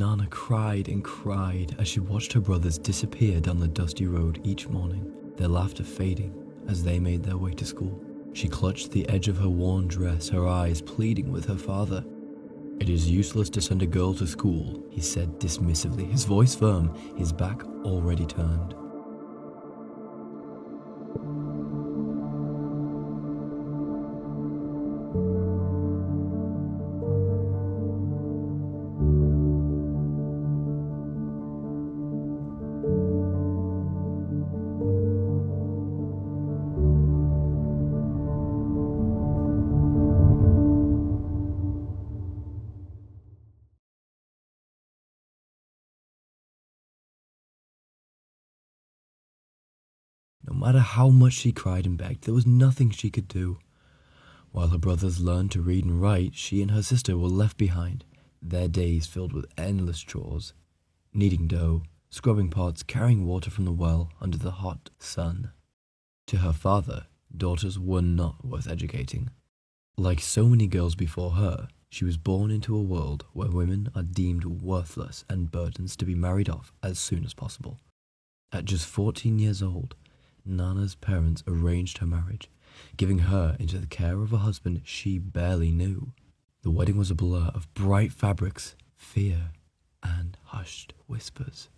Nana cried and cried as she watched her brothers disappear down the dusty road each morning, their laughter fading as they made their way to school. She clutched the edge of her worn dress, her eyes pleading with her father. "It is useless to send a girl to school," he said dismissively, his voice firm, his back already turned. No matter how much she cried and begged, there was nothing she could do. While her brothers learned to read and write, she and her sister were left behind, their days filled with endless chores, kneading dough, scrubbing pots, carrying water from the well under the hot sun. To her father, daughters were not worth educating. Like so many girls before her, she was born into a world where women are deemed worthless and burdens to be married off as soon as possible. At just 14 years old, Nana's parents arranged her marriage, giving her into the care of a husband she barely knew. The wedding was a blur of bright fabrics, fear, and hushed whispers.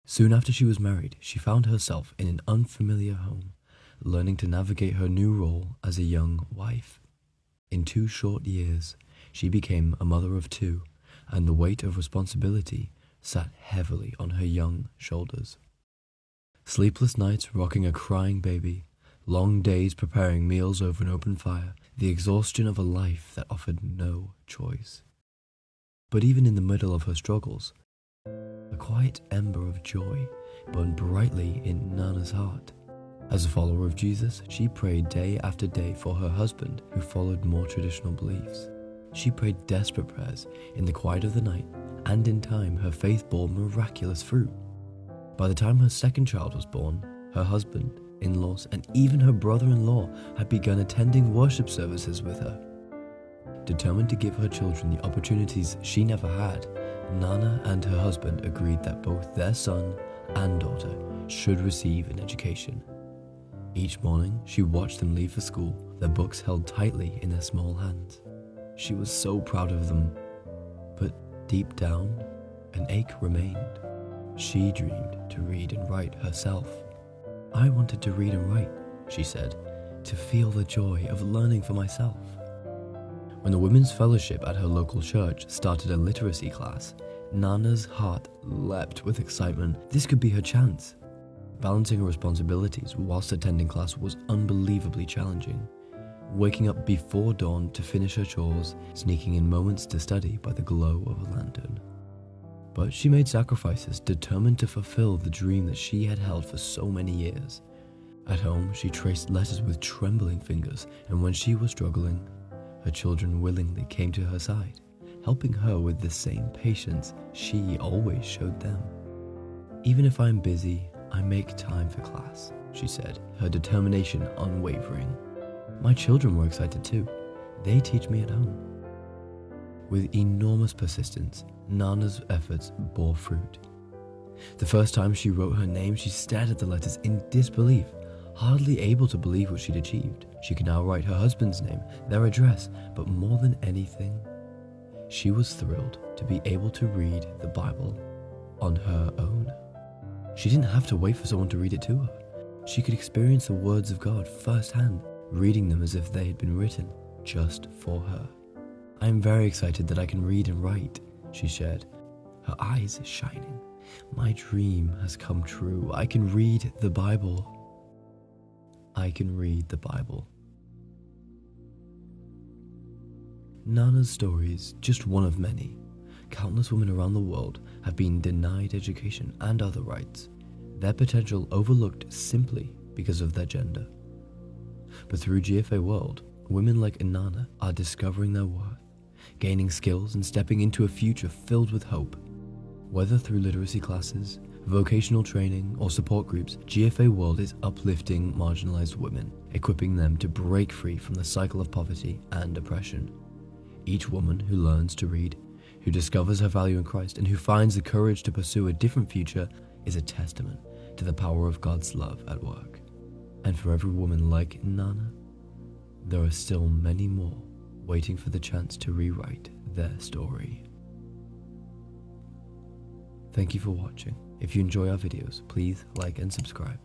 Soon after she was married, she found herself in an unfamiliar home, learning to navigate her new role as a young wife. In 2 short years, she became a mother of 2, and the weight of responsibility sat heavily on her young shoulders. Sleepless nights rocking a crying baby, long days preparing meals over an open fire, the exhaustion of a life that offered no choice. But even in the middle of her struggles, a quiet ember of joy burned brightly in Nana's heart. As a follower of Jesus, she prayed day after day for her husband, who followed more traditional beliefs. She prayed desperate prayers in the quiet of the night, and in time her faith bore miraculous fruit. By the time her second child was born, her husband, in-laws, and even her brother-in-law had begun attending worship services with her. Determined to give her children the opportunities she never had, Nana and her husband agreed that both their son and daughter should receive an education. Each morning, she watched them leave for school, their books held tightly in their small hands. She was so proud of them, but deep down, an ache remained. She dreamed to read and write herself. "I wanted to read and write," she said, "to feel the joy of learning for myself." When the Women's Fellowship at her local church started a literacy class, Nana's heart leapt with excitement. This could be her chance. Balancing her responsibilities whilst attending class was unbelievably challenging. Waking up before dawn to finish her chores, sneaking in moments to study by the glow of a lantern. But she made sacrifices, determined to fulfill the dream that she had held for so many years. At home, she traced letters with trembling fingers, and when she was struggling, her children willingly came to her side, helping her with the same patience she always showed them. "Even if I'm busy, I make time for class," she said, her determination unwavering. "My children were excited too. They teach me at home." With enormous persistence, Nana's efforts bore fruit. The first time she wrote her name, she stared at the letters in disbelief, hardly able to believe what she'd achieved. She could now write her husband's name, their address, but more than anything, she was thrilled to be able to read the Bible on her own. She didn't have to wait for someone to read it to her. She could experience the words of God firsthand, reading them as if they had been written just for her. "I am very excited that I can read and write," she shared, her eyes shining. "My dream has come true. I can read the Bible. I can read the Bible." Nana's story is just one of many. Countless women around the world have been denied education and other rights, their potential overlooked simply because of their gender. But through GFA World, women like Nana are discovering their worth, gaining skills and stepping into a future filled with hope. Whether through literacy classes, vocational training, or support groups, GFA World is uplifting marginalized women, equipping them to break free from the cycle of poverty and oppression. Each woman who learns to read, who discovers her value in Christ and who finds the courage to pursue a different future is a testament to the power of God's love at work. And for every woman like Nana, there are still many more waiting for the chance to rewrite their story. Thank you for watching. If you enjoy our videos, please like and subscribe.